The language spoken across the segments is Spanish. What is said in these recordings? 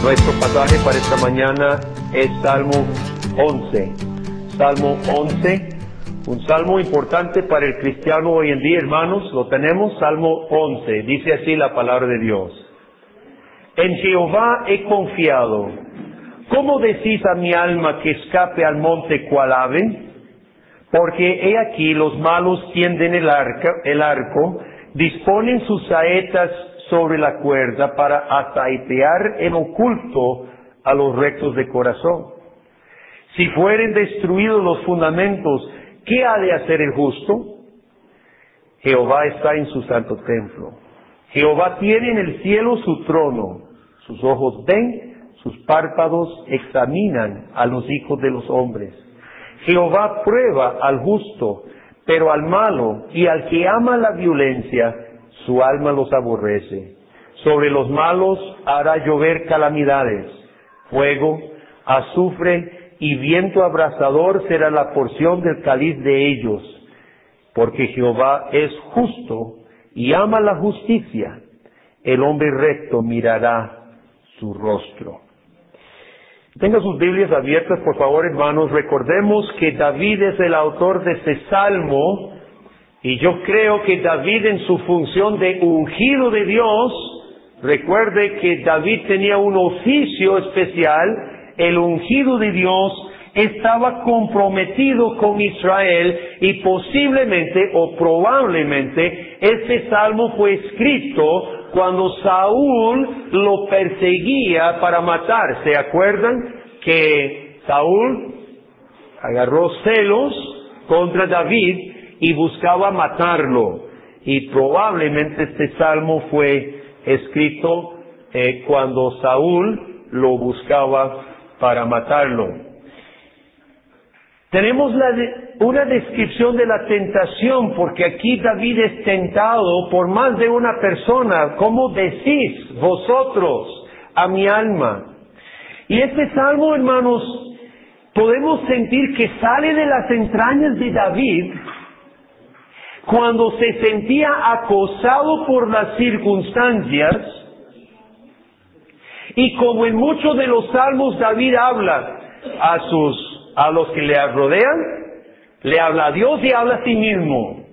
Nuestro pasaje para esta mañana es Salmo 11. Salmo 11, un salmo importante para el cristiano hoy en día, hermanos. Lo tenemos, Salmo 11. Dice así la palabra de Dios. En Jehová he confiado. ¿Cómo decís a mi alma que escape al monte cual ave? Porque he aquí los malos tienden el arco, disponen sus saetas sobre la cuerda para asaetear en oculto a los rectos de corazón. Si fueren destruidos los fundamentos, ¿qué ha de hacer el justo? Jehová está en su santo templo. Jehová tiene en el cielo su trono. Sus ojos ven, sus párpados examinan a los hijos de los hombres. Jehová prueba al justo, pero al malo y al que ama la violencia, su alma los aborrece. Sobre los malos hará llover calamidades, fuego, azufre y viento abrasador será la porción del cáliz de ellos. Porque Jehová es justo y ama la justicia, el hombre recto mirará su rostro. Tenga sus Biblias abiertas, por favor, hermanos. Recordemos que David es el autor de este salmo, y yo creo que David, en su función de ungido de Dios, recuerde que David tenía un oficio especial. El ungido de Dios estaba comprometido con Israel, y posiblemente o probablemente este salmo fue escrito cuando Saúl lo perseguía para matar. ¿Se acuerdan que Saúl agarró celos contra David y buscaba matarlo? Y probablemente este salmo fue escrito cuando Saúl lo buscaba para matarlo. Tenemos una descripción de la tentación, porque aquí David es tentado por más de una persona. ¿Cómo decís vosotros a mi alma? Y este salmo, hermanos, podemos sentir que sale de las entrañas de David cuando se sentía acosado por las circunstancias. Y como en muchos de los salmos David habla a los que le rodean, le habla a Dios y habla a sí mismo.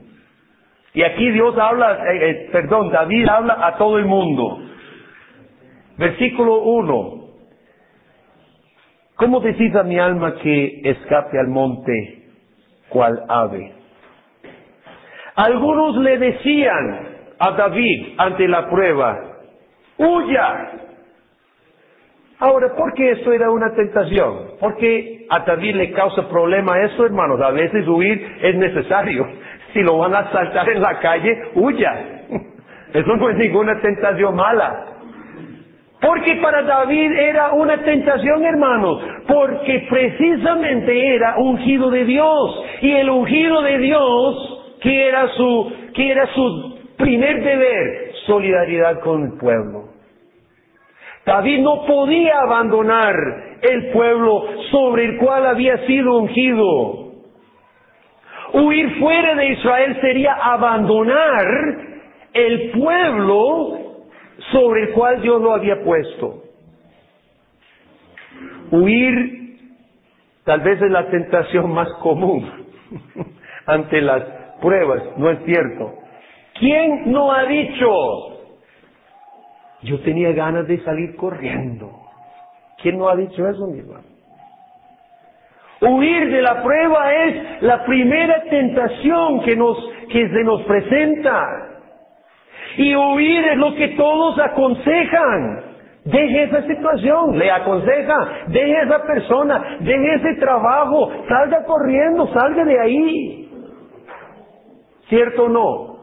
Y aquí David habla a todo el mundo. Versículo 1. ¿Cómo decís a mi alma que escape al monte cual ave? Algunos le decían a David ante la prueba, huya. Ahora, ¿por qué esto era una tentación? Porque a David le causa problema eso, hermanos. A veces huir es necesario. Si lo van a asaltar en la calle, huya. Eso no es ninguna tentación mala. Porque para David era una tentación, hermanos, porque precisamente era ungido de Dios. Y el ungido de Dios, que era su primer deber, solidaridad con el pueblo. David no podía abandonar el pueblo sobre el cual había sido ungido. Huir fuera de Israel sería abandonar el pueblo sobre el cual Dios lo había puesto. Huir tal vez es la tentación más común ante las pruebas, ¿no es cierto? ¿Quién no ha dicho: yo tenía ganas de salir corriendo? ¿Quién no ha dicho eso, mi hermano? Huir de la prueba es la primera tentación que se nos presenta. Y huir es lo que todos aconsejan. Deje esa situación, le aconseja, deje esa persona, deje ese trabajo, salga corriendo, salga de ahí. ¿Cierto o no?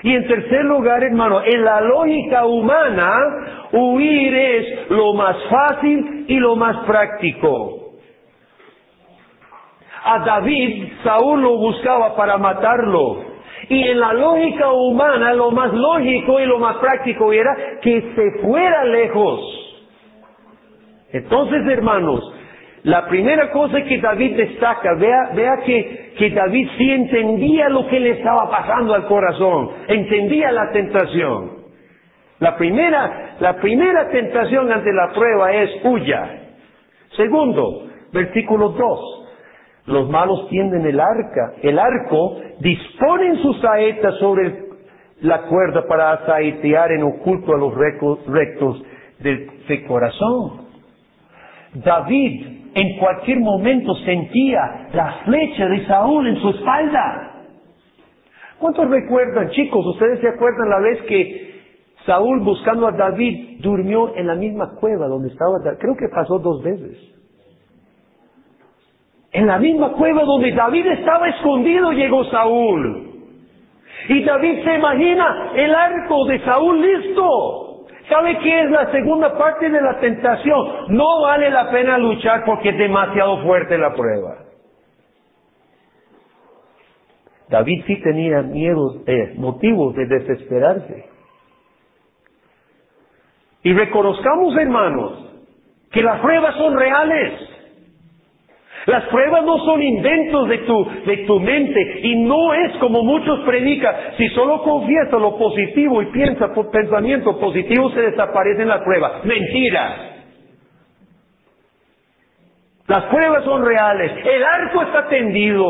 Y en tercer lugar, hermano, en la lógica humana, huir es lo más fácil y lo más práctico. A David, Saúl lo buscaba para matarlo. Y en la lógica humana, lo más lógico y lo más práctico era que se fuera lejos. Entonces, hermanos, la primera cosa que David destaca, vea que David sí entendía lo que le estaba pasando al corazón, entendía la tentación. La primera tentación ante la prueba es huya. Segundo, versículo 2. Los malos tienden el arco, disponen sus saetas sobre la cuerda para saetear en oculto a los rectos de corazón. David en cualquier momento sentía la flecha de Saúl en su espalda. ¿Cuántos recuerdan, chicos? ¿Ustedes se acuerdan la vez que Saúl, buscando a David, durmió en la misma cueva donde estaba David? Creo que pasó 2 veces. En la misma cueva donde David estaba escondido llegó Saúl. Y David se imagina el arco de Saúl listo. ¿Sabe qué es la segunda parte de la tentación? No vale la pena luchar porque es demasiado fuerte la prueba. David sí tenía motivos de desesperarse. Y reconozcamos, hermanos, que las pruebas son reales. Las pruebas no son inventos de tu mente, y no es como muchos predican. Si solo confiesa lo positivo y piensa por pensamiento positivo, se desaparece en la prueba. Mentira. Las pruebas son reales. El arco está tendido.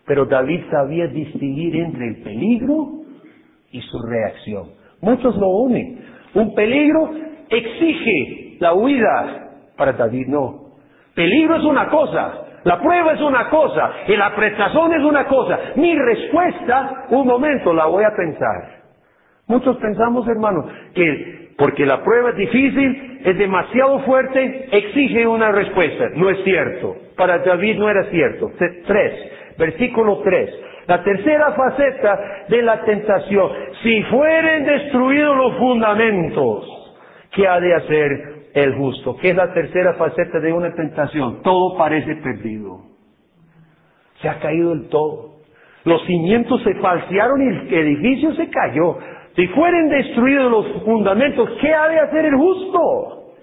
Pero David sabía distinguir entre el peligro y su reacción. Muchos lo unen. Un peligro exige la huida. Para David no. Peligro es una cosa, la prueba es una cosa, y la prestación es una cosa. Mi respuesta, un momento, la voy a pensar. Muchos pensamos, hermanos, que porque la prueba es difícil, es demasiado fuerte, exige una respuesta. No es cierto. Para David no era cierto. 3, versículo 3. La tercera faceta de la tentación. Si fueren destruidos los fundamentos, ¿qué ha de hacer el justo? ¿Qué es la tercera faceta de una tentación? Todo parece perdido. Se ha caído el todo. Los cimientos se falsearon y el edificio se cayó. Si fueren destruidos los fundamentos, ¿qué ha de hacer el justo?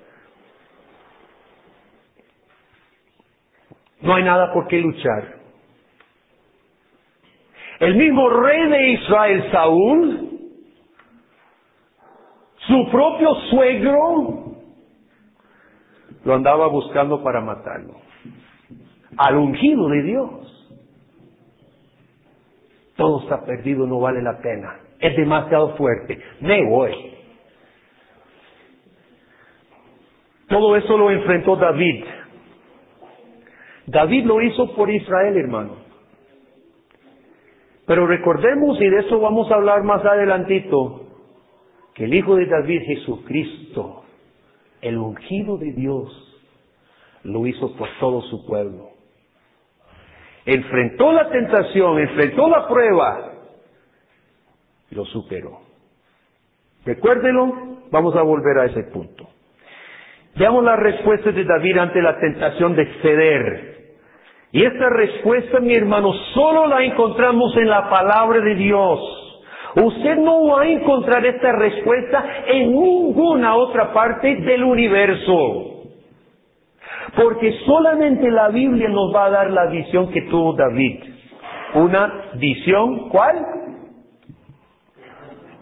No hay nada por qué luchar. El mismo rey de Israel, Saúl, su propio suegro, lo andaba buscando para matarlo. Al ungido de Dios. Todo está perdido, no vale la pena. Es demasiado fuerte. Me voy. Todo eso lo enfrentó David. David lo hizo por Israel, hermano. Pero recordemos, y de eso vamos a hablar más adelantito, que el Hijo de David, Jesucristo, el ungido de Dios, lo hizo por todo su pueblo. Enfrentó la tentación, enfrentó la prueba, y lo superó. Recuérdelo, vamos a volver a ese punto. Veamos la respuesta de David ante la tentación de ceder. Y esta respuesta, mi hermano, solo la encontramos en la palabra de Dios. Usted no va a encontrar esta respuesta en ninguna otra parte del universo. Porque solamente la Biblia nos va a dar la visión que tuvo David. Una visión, ¿cuál?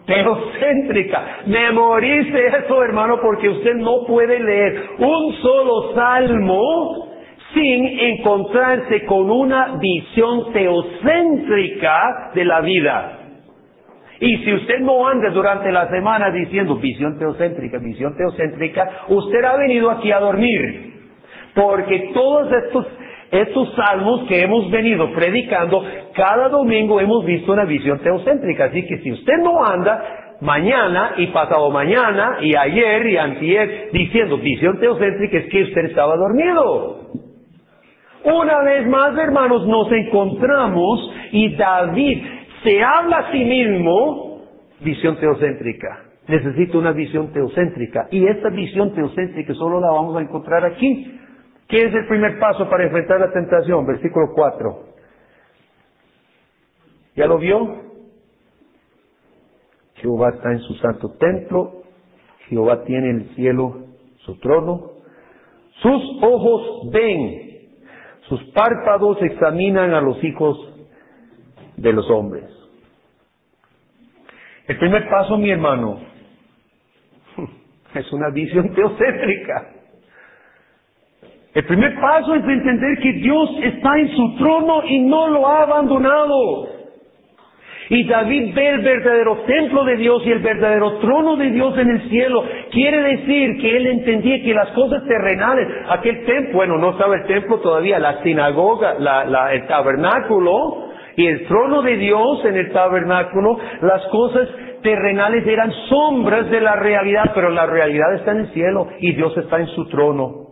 Teocéntrica. Memorice eso, hermano, porque usted no puede leer un solo salmo sin encontrarse con una visión teocéntrica de la vida. Y si usted no anda durante la semana diciendo visión teocéntrica, usted ha venido aquí a dormir. Porque todos estos salmos que hemos venido predicando, cada domingo hemos visto una visión teocéntrica. Así que si usted no anda mañana y pasado mañana y ayer y antier diciendo visión teocéntrica, es que usted estaba dormido. Una vez más, hermanos, nos encontramos y David se habla a sí mismo visión teocéntrica. Necesito una visión teocéntrica. Y esta visión teocéntrica solo la vamos a encontrar aquí. ¿Qué es el primer paso para enfrentar la tentación? Versículo 4. ¿Ya lo vio? Jehová está en su santo templo. Jehová tiene en el cielo su trono. Sus ojos ven. Sus párpados examinan a los hijos de los hombres. El primer paso, mi hermano, es una visión teocéntrica. El primer paso es entender que Dios está en su trono y no lo ha abandonado. Y David ve el verdadero templo de Dios y el verdadero trono de Dios en el cielo. Quiere decir que él entendía que las cosas terrenales, aquel templo, bueno, no estaba el templo todavía, la sinagoga, el tabernáculo y el trono de Dios en el tabernáculo, las cosas terrenales eran sombras de la realidad, pero la realidad está en el cielo y Dios está en su trono.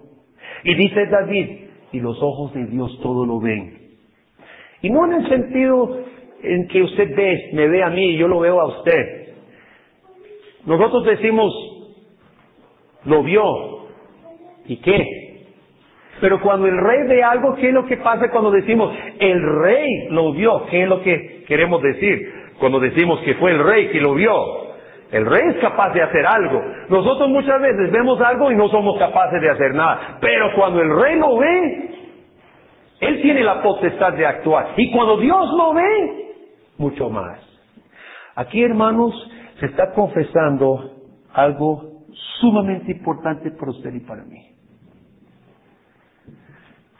Y dice David, y los ojos de Dios todo lo ven. Y no en el sentido en que usted me ve a mí y yo lo veo a usted. Nosotros decimos, lo vio. ¿Y qué? Pero cuando el rey ve algo, ¿qué es lo que pasa cuando decimos, el rey lo vio? ¿Qué es lo que queremos decir cuando decimos que fue el rey que lo vio? El rey es capaz de hacer algo. Nosotros muchas veces vemos algo y no somos capaces de hacer nada. Pero cuando el rey lo ve, él tiene la potestad de actuar. Y cuando Dios lo ve, mucho más. Aquí, hermanos, se está confesando algo sumamente importante para usted y para mí.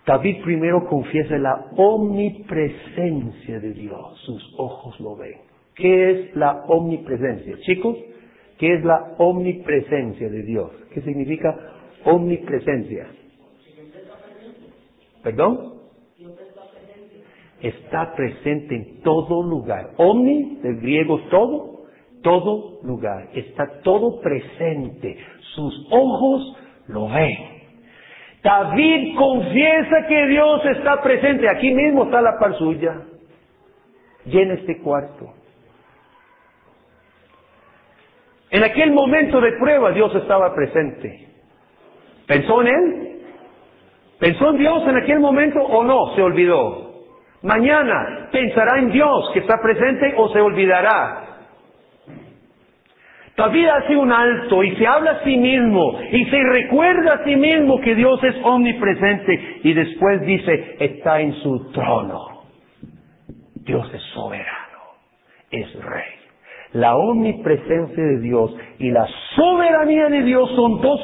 David primero confiesa la omnipresencia de Dios. Sus ojos lo ven. ¿Qué es la omnipresencia? Chicos, ¿qué es la omnipresencia de Dios? ¿Qué significa omnipresencia? ¿Perdón? Está presente en todo lugar. Omni, del griego todo lugar. Está todo presente. Sus ojos lo ven. David confiesa que Dios está presente. Aquí mismo está la par suya. Llena este cuarto. En aquel momento de prueba Dios estaba presente. ¿Pensó en Él? ¿Pensó en Dios en aquel momento o no? Se olvidó. Mañana, ¿pensará en Dios que está presente o se olvidará? David hace un alto y se habla a sí mismo y se recuerda a sí mismo que Dios es omnipresente y después dice, está en su trono. Dios es soberano, es rey. La omnipresencia de Dios y la soberanía de Dios son dos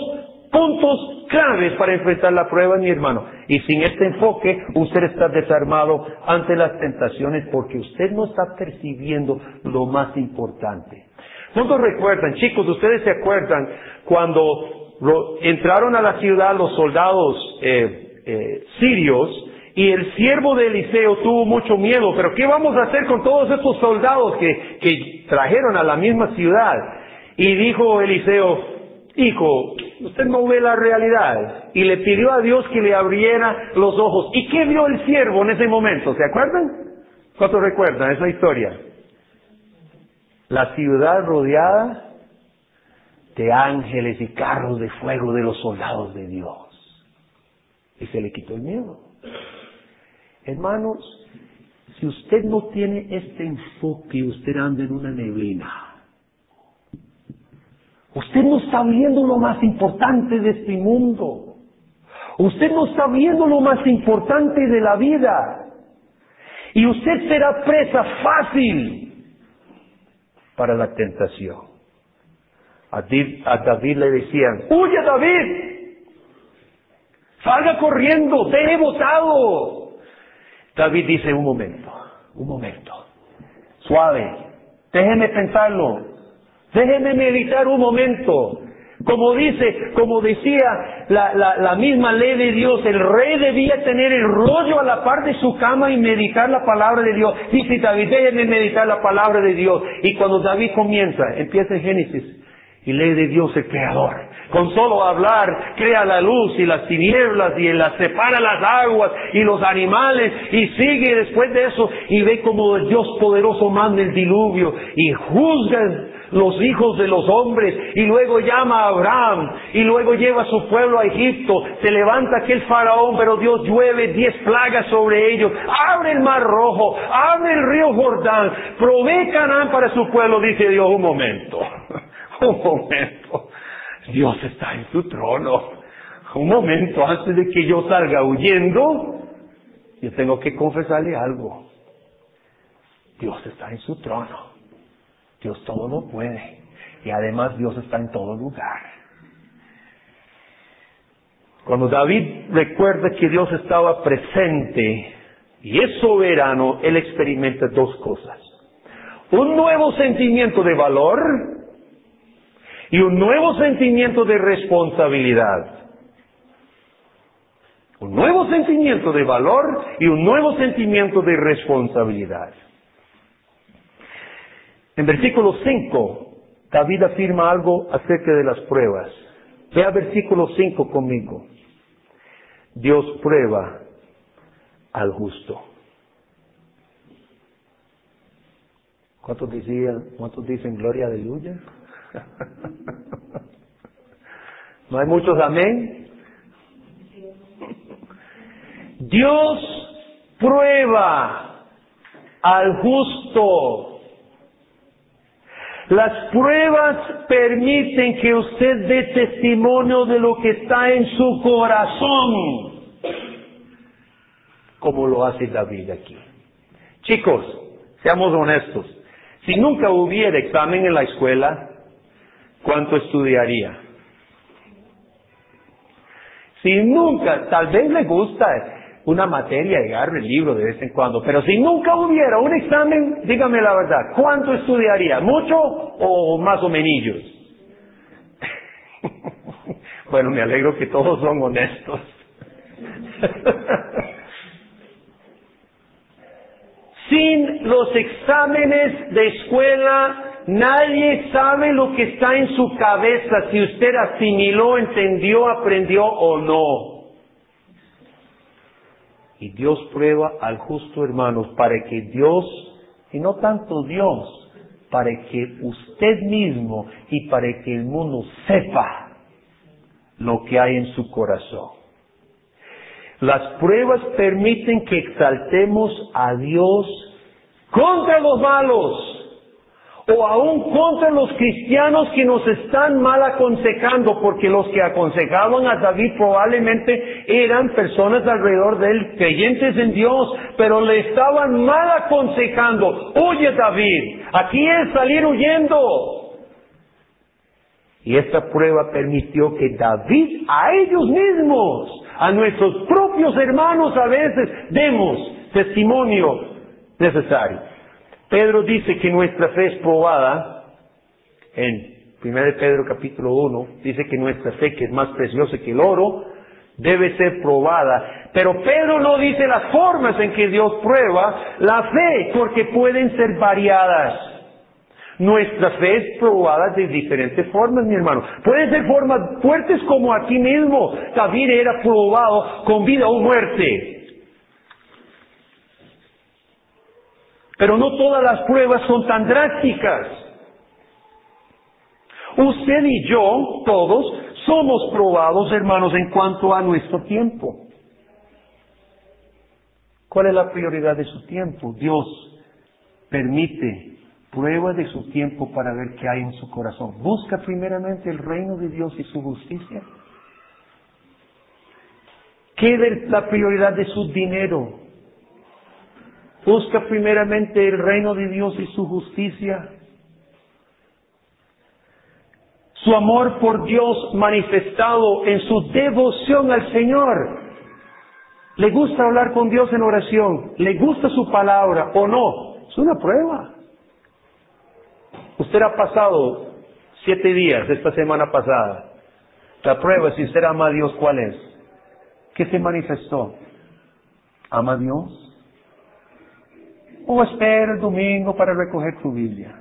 puntos claves para enfrentar la prueba, mi hermano. Y sin este enfoque, usted está desarmado ante las tentaciones porque usted no está percibiendo lo más importante. ¿Cuántos recuerdan, chicos, ustedes se acuerdan cuando entraron a la ciudad los soldados sirios y el siervo de Eliseo tuvo mucho miedo? Pero ¿qué vamos a hacer con todos estos soldados que trajeron a la misma ciudad? Y dijo Eliseo, hijo, usted no ve la realidad. Y le pidió a Dios que le abriera los ojos. ¿Y qué vio el siervo en ese momento? ¿Se acuerdan? ¿Cuántos recuerdan esa historia? La ciudad rodeada de ángeles y carros de fuego de los soldados de Dios. Y se le quitó el miedo. Hermanos, si usted no tiene este enfoque, usted anda en una neblina. Usted no está viendo lo más importante de este mundo. Usted no está viendo lo más importante de la vida. Y usted será presa fácil para la tentación. A David le decían, ¡huye, David! ¡Salga corriendo! ¡Deje botado! David dice, un momento, suave, déjeme pensarlo, déjeme meditar un momento. Como decía la misma ley de Dios, el rey debía tener el rollo a la par de su cama y meditar la palabra de Dios. Dice David, déjeme meditar la palabra de Dios. Y cuando David empieza en Génesis, y ley de Dios el Creador. Con solo hablar, crea la luz y las tinieblas y las separa las aguas y los animales y sigue después de eso y ve como el Dios poderoso manda el diluvio y juzga los hijos de los hombres y luego llama a Abraham y luego lleva a su pueblo a Egipto. Se levanta aquel faraón, pero Dios llueve 10 plagas sobre ellos. Abre el mar rojo, abre el río Jordán, provee Canaán para su pueblo. Dice Dios, un momento. Dios está en su trono. Un momento, antes de que yo salga huyendo, yo tengo que confesarle algo. Dios está en su trono. Dios todo lo puede. Y además Dios está en todo lugar. Cuando David recuerda que Dios estaba presente y es soberano, él experimenta dos cosas. Un nuevo sentimiento de valor y un nuevo sentimiento de responsabilidad. Un nuevo sentimiento de valor y un nuevo sentimiento de responsabilidad. En versículo 5, David afirma algo acerca de las pruebas. Vea versículo 5 conmigo. Dios prueba al justo. ¿Cuántos dicen gloria, aleluya? ¿No hay muchos amén? Dios prueba al justo. Las pruebas permiten que usted dé testimonio de lo que está en su corazón, como lo hace David aquí. Chicos, seamos honestos. Si nunca hubiera examen en la escuela, ¿cuánto estudiaría? Si nunca, tal vez le gusta una materia y agarre el libro de vez en cuando, pero si nunca hubiera un examen, dígame la verdad, ¿cuánto estudiaría? ¿Mucho o más o menos? Bueno, me alegro que todos son honestos. Sin los exámenes de escuela, nadie sabe lo que está en su cabeza, si usted asimiló, entendió, aprendió o no. Y Dios prueba al justo, hermanos, para que Dios, y no tanto Dios, para que usted mismo y para que el mundo sepa lo que hay en su corazón. Las pruebas permiten que exaltemos a Dios contra los malos, o aún contra los cristianos que nos están mal aconsejando, porque los que aconsejaban a David probablemente eran personas alrededor de él, creyentes en Dios, pero le estaban mal aconsejando. Oye David, aquí es salir huyendo. Y esta prueba permitió que David a ellos mismos, a nuestros propios hermanos a veces, demos testimonio necesario. Pedro dice que nuestra fe es probada, en 1 Pedro capítulo 1, dice que nuestra fe, que es más preciosa que el oro, debe ser probada. Pero Pedro no dice las formas en que Dios prueba la fe, porque pueden ser variadas. Nuestra fe es probada de diferentes formas, mi hermano. Pueden ser formas fuertes como aquí mismo. David era probado con vida o muerte. Pero no todas las pruebas son tan drásticas. Usted y yo, todos, somos probados, hermanos, en cuanto a nuestro tiempo. ¿Cuál es la prioridad de su tiempo? Dios permite prueba de su tiempo para ver qué hay en su corazón. Busca primeramente el reino de Dios y su justicia. ¿Qué es la prioridad de su dinero? Busca primeramente el reino de Dios y su justicia. Su amor por Dios manifestado en su devoción al Señor. ¿Le gusta hablar con Dios en oración? ¿Le gusta su palabra o no? Es una prueba. Usted ha pasado 7 días esta semana pasada. La prueba, si usted ama a Dios, ¿cuál es? ¿Qué se manifestó? ¿Ama a Dios? ¿O espera el domingo para recoger tu Biblia?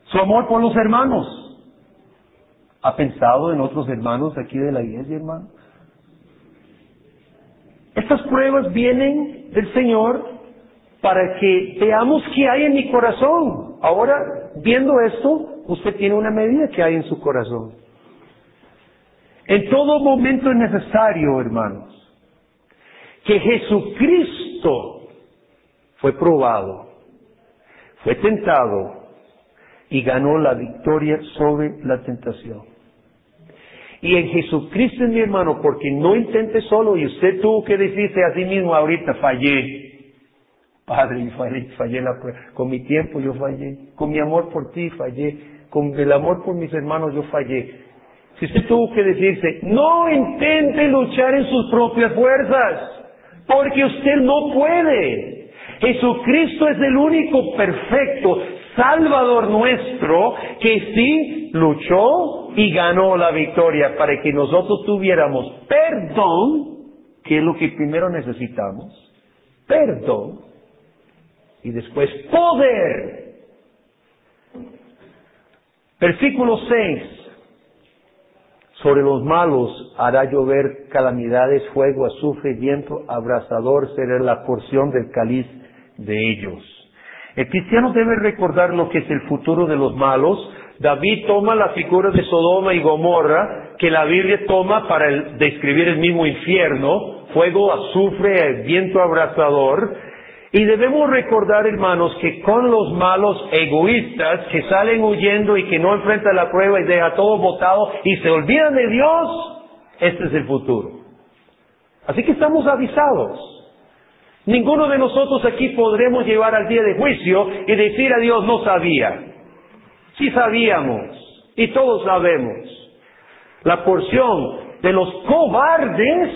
Su amor por los hermanos. ¿Ha pensado en otros hermanos aquí de la iglesia, hermano? Estas pruebas vienen del Señor para que veamos qué hay en mi corazón. Ahora, viendo esto, usted tiene una medida que hay en su corazón. En todo momento es necesario, hermanos, que Jesucristo fue probado, fue tentado y ganó la victoria sobre la tentación. Y en Jesucristo, mi hermano, porque no intente solo y usted tuvo que decirse a sí mismo ahorita, fallé. Padre, fallé la prueba. Con mi tiempo yo fallé. Con mi amor por ti fallé. Con el amor por mis hermanos yo fallé. Si usted tuvo que decirse, no intente luchar en sus propias fuerzas, porque usted no puede. Jesucristo es el único perfecto Salvador nuestro que sí luchó y ganó la victoria para que nosotros tuviéramos perdón, que es lo que primero necesitamos, perdón, y después poder. Versículo 6. Sobre los malos hará llover calamidades, fuego, azufre, viento abrasador será la porción del cáliz de ellos. El cristiano debe recordar lo que es el futuro de los malos. David toma la figura de Sodoma y Gomorra, que la Biblia toma para describir el mismo infierno, fuego, azufre, viento abrasador. Y debemos recordar, hermanos, que con los malos egoístas que salen huyendo y que no enfrentan la prueba y dejan todo botado y se olvidan de Dios, este es el futuro. Así que estamos avisados. Ninguno de nosotros aquí podremos llevar al día de juicio y decir a Dios, no sabía. Sí sabíamos, y todos sabemos. La porción de los cobardes,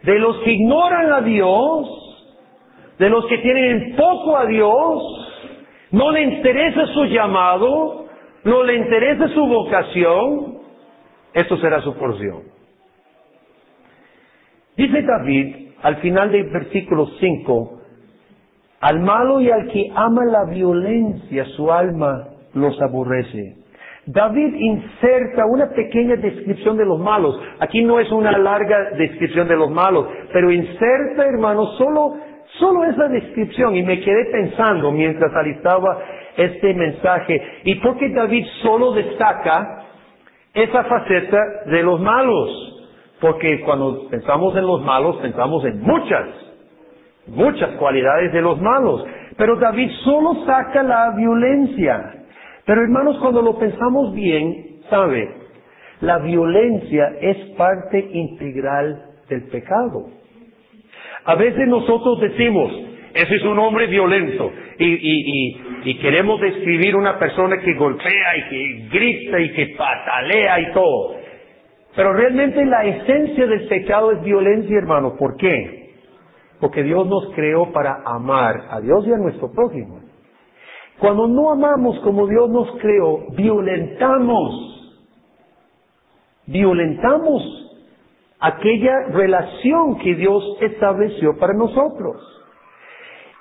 de los que ignoran a Dios, de los que tienen poco a Dios, no le interesa su llamado, no le interesa su vocación, eso será su porción. Dice David, al final del versículo 5, al malo y al que ama la violencia, su alma los aborrece. David inserta una pequeña descripción de los malos. Aquí no es una larga descripción de los malos, pero inserta, hermanos, solo esa descripción. Y me quedé pensando mientras alistaba este mensaje. ¿Y por qué David solo destaca esa faceta de los malos? Porque cuando pensamos en los malos, pensamos en muchas cualidades de los malos. Pero David solo saca la violencia. Pero hermanos, cuando lo pensamos bien, ¿sabe? La violencia es parte integral del pecado. A veces nosotros decimos, ese es un hombre violento, y queremos describir una persona que golpea y que grita y que patalea y todo. Pero realmente la esencia del pecado es violencia, hermano. ¿Por qué? Porque Dios nos creó para amar a Dios y a nuestro prójimo. Cuando no amamos como Dios nos creó, violentamos aquella relación que Dios estableció para nosotros.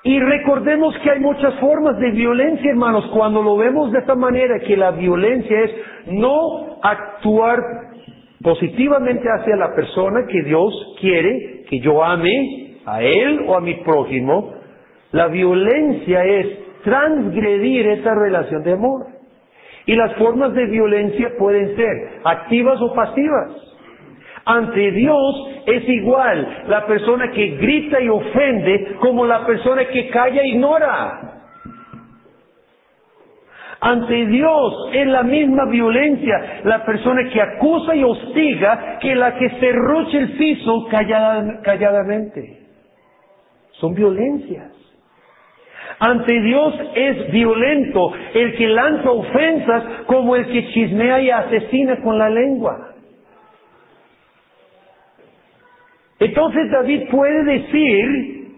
Y recordemos que hay muchas formas de violencia, hermanos, cuando lo vemos de esta manera, que la violencia es no actuar positivamente hacia la persona que Dios quiere que yo ame, a él o a mi prójimo. La violencia es transgredir esa relación de amor. Y las formas de violencia pueden ser activas o pasivas. Ante Dios es igual la persona que grita y ofende como la persona que calla e ignora. Ante Dios es la misma violencia la persona que acusa y hostiga que la que serrucha el piso calladamente. Son violencias. Ante Dios es violento el que lanza ofensas como el que chismea y asesina con la lengua. Entonces David puede decir,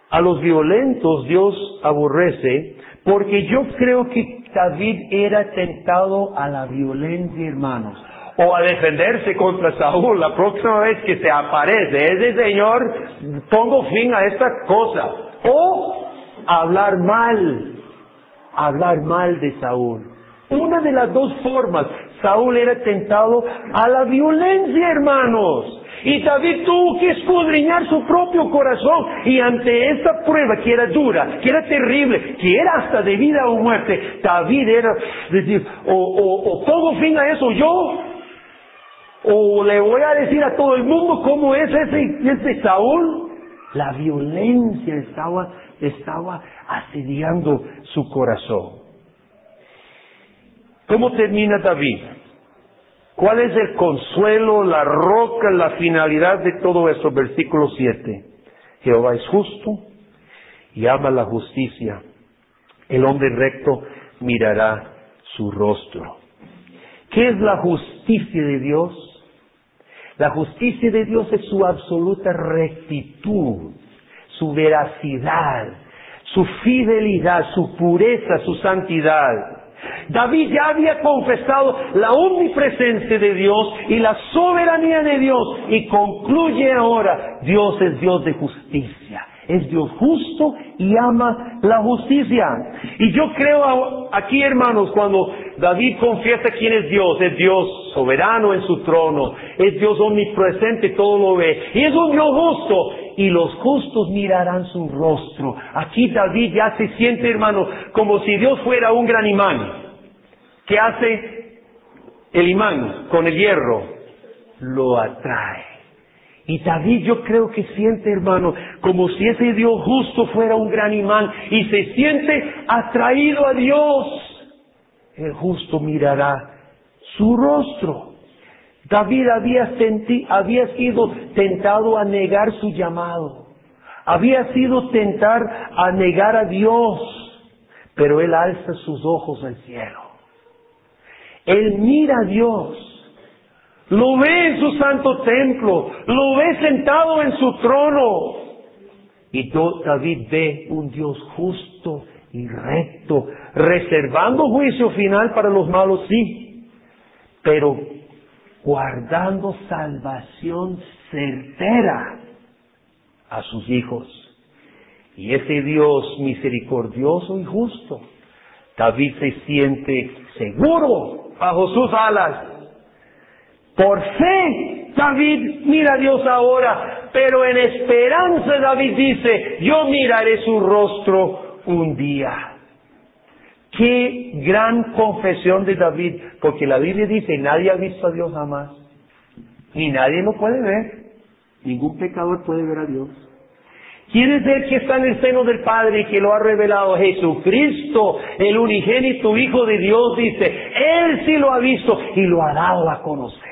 a los violentos Dios aborrece, porque yo creo que David era tentado a la violencia, hermanos, o a defenderse contra Saúl la próxima vez que se aparece. Ese Señor, pongo fin a esta cosa. O hablar mal de Saúl. Una de las dos formas, Saúl era tentado a la violencia, hermanos. Y David tuvo que escudriñar su propio corazón. Y ante esta prueba que era dura, que era terrible, que era hasta de vida o muerte, David era decir, o pongo fin a eso yo, o le voy a decir a todo el mundo cómo es ese Saúl. La violencia estaba asediando su corazón. ¿Cómo termina David? ¿Cuál es el consuelo, la roca, la finalidad de todo eso? Versículo 7. Jehová es justo y ama la justicia. El hombre recto mirará su rostro. ¿Qué es la justicia de Dios? La justicia de Dios es su absoluta rectitud, su veracidad, su fidelidad, su pureza, su santidad. David ya había confesado la omnipresencia de Dios y la soberanía de Dios, y concluye ahora: Dios es Dios de justicia, es Dios justo y ama la justicia. Y yo creo aquí, hermanos, cuando David confiesa quién es Dios soberano en su trono, es Dios omnipresente, todo lo ve, y es un Dios justo, y los justos mirarán su rostro. Aquí David ya se siente, hermano, como si Dios fuera un gran imán. ¿Qué hace el imán con el hierro? Lo atrae. Y David, yo creo que siente, hermano, como si ese Dios justo fuera un gran imán, y se siente atraído a Dios. El justo mirará su rostro. David había sido tentado a negar su llamado. Había sido tentado a negar a Dios. Pero él alza sus ojos al cielo. Él mira a Dios. Lo ve en su santo templo. Lo ve sentado en su trono. Y David ve un Dios justo y recto, reservando juicio final para los malos, sí, pero guardando salvación certera a sus hijos. Y ese Dios misericordioso y justo, David se siente seguro bajo sus alas. Por fe, David mira a Dios ahora, pero en esperanza David dice: yo miraré su rostro un día. Qué gran confesión de David, porque la Biblia dice: nadie ha visto a Dios jamás, ni nadie lo puede ver. Ningún pecador puede ver a Dios. ¿Quién es el que está en el seno del Padre y que lo ha revelado? Jesucristo, el unigénito Hijo de Dios, dice. Él sí lo ha visto y lo ha dado a conocer.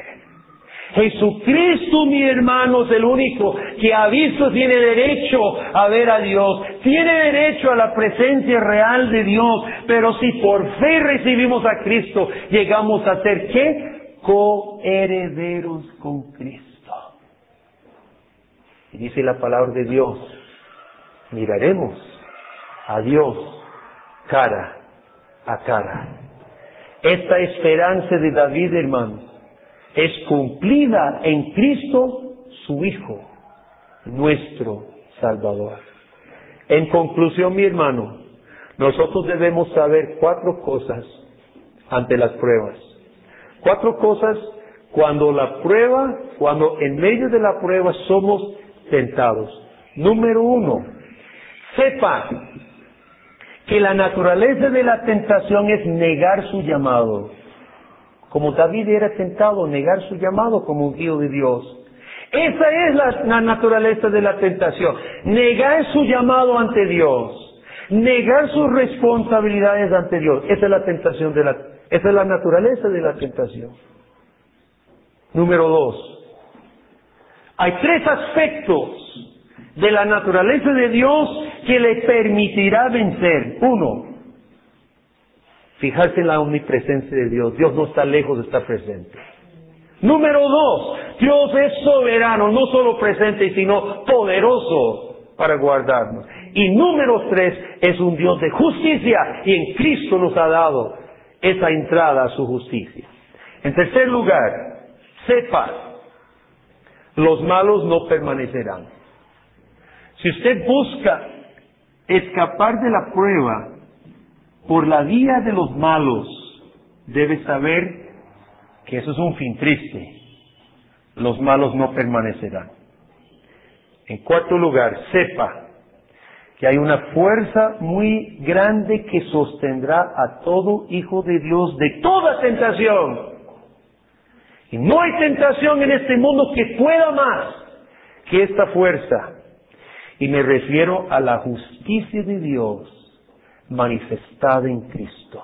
Jesucristo, mi hermano, es el único que ha visto, tiene derecho a ver a Dios, tiene derecho a la presencia real de Dios. Pero si por fe recibimos a Cristo, llegamos a ser, ¿qué? Coherederos con Cristo. Y dice la palabra de Dios: miraremos a Dios cara a cara. Esta esperanza de David, hermanos, es cumplida en Cristo, su Hijo, nuestro Salvador. En conclusión, mi hermano, nosotros debemos saber 4 cosas ante las pruebas. 4 cosas cuando en medio de la prueba somos tentados. Número 1, sepa que la naturaleza de la tentación es negar su llamado. Como David era tentado, negar su llamado como un hijo de Dios. Esa es la naturaleza de la tentación. Negar su llamado ante Dios. Negar sus responsabilidades ante Dios. Esa es la tentación esa es la naturaleza de la tentación. Número 2. Hay 3 aspectos de la naturaleza de Dios que le permitirá vencer. 1. Fijarse en la omnipresencia de Dios. Dios no está lejos de estar presente. Número 2, Dios es soberano, no solo presente, sino poderoso para guardarnos. Y número 3, es un Dios de justicia, y en Cristo nos ha dado esa entrada a su justicia. En tercer lugar, sepa, los malos no permanecerán. Si usted busca escapar de la prueba por la vía de los malos, debe saber que eso es un fin triste. Los malos no permanecerán. En cuarto lugar, sepa que hay una fuerza muy grande que sostendrá a todo hijo de Dios de toda tentación. Y no hay tentación en este mundo que pueda más que esta fuerza. Y me refiero a la justicia de Dios manifestada en Cristo.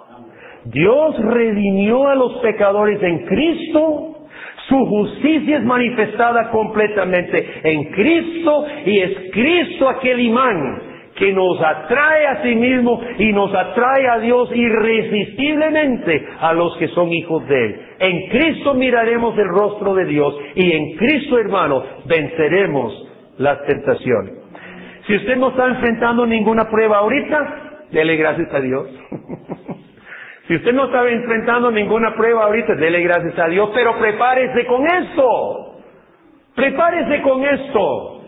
Dios redimió a los pecadores en Cristo, Su justicia es manifestada completamente en Cristo, y es Cristo aquel imán que nos atrae a sí mismo y nos atrae a Dios irresistiblemente a los que son hijos de Él. En Cristo miraremos el rostro de Dios, y en Cristo, hermano, venceremos las tentaciones. Si usted no está enfrentando ninguna prueba ahorita, dele gracias a Dios. Si usted no está enfrentando ninguna prueba ahorita, dele gracias a Dios, pero prepárese con esto. Prepárese con esto,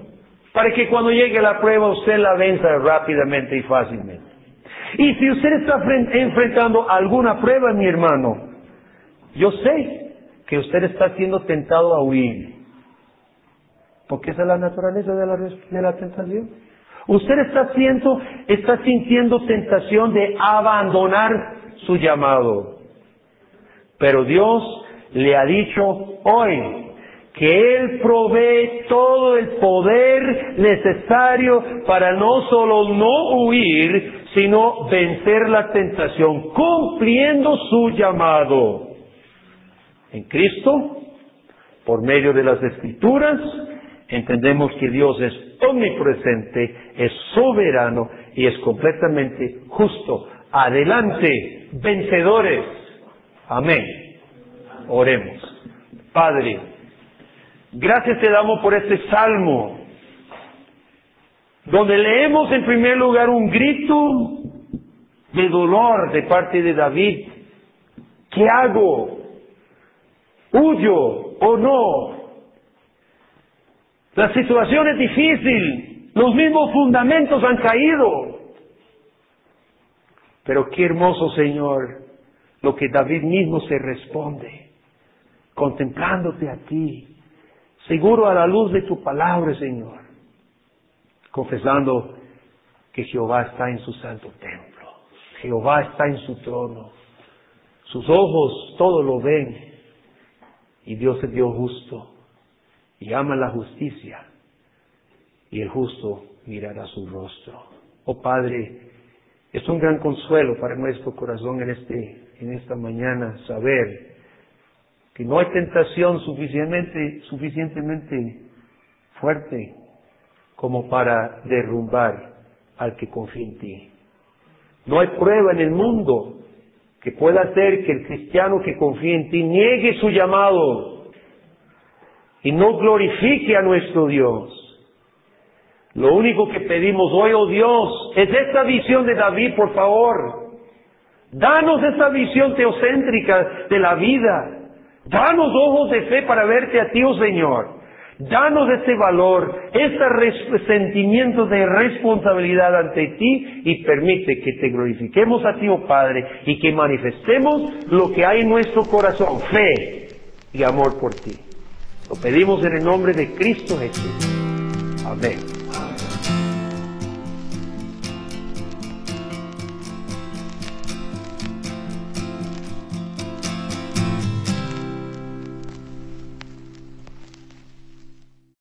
para que cuando llegue la prueba usted la venza rápidamente y fácilmente. Y si usted está enfrentando alguna prueba, mi hermano, yo sé que usted está siendo tentado a huir, porque esa es la naturaleza de la tentación. Usted está sintiendo tentación de abandonar su llamado. Pero Dios le ha dicho hoy que Él provee todo el poder necesario para no solo no huir, sino vencer la tentación, cumpliendo su llamado. En Cristo, por medio de las Escrituras, entendemos que Dios es omnipresente, es soberano y es completamente justo. Adelante, vencedores. Amén. Oremos. Padre, gracias te damos por este salmo, donde leemos en primer lugar un grito de dolor de parte de David. ¿Qué hago? ¿Huyo o no? La situación es difícil, los mismos fundamentos han caído. Pero qué hermoso, Señor, lo que David mismo se responde, contemplándote a ti, seguro a la luz de tu palabra, Señor, confesando que Jehová está en su santo templo, Jehová está en su trono, sus ojos todo lo ven, y Dios es Dios justo, y ama la justicia, y el justo mirará su rostro. Oh Padre, es un gran consuelo para nuestro corazón en esta mañana saber que no hay tentación suficientemente fuerte como para derrumbar al que confía en ti. No hay prueba en el mundo que pueda hacer que el cristiano que confía en ti niegue su llamado y no glorifique a nuestro Dios. Lo único que pedimos hoy, oh Dios, es esta visión de David, por favor. Danos esta visión teocéntrica de la vida. Danos ojos de fe para verte a ti, oh Señor. Danos este valor, este sentimiento de responsabilidad ante ti, y permite que te glorifiquemos a ti, oh Padre, y que manifestemos lo que hay en nuestro corazón, fe y amor por ti. Lo pedimos en el nombre de Cristo Jesús. Amén.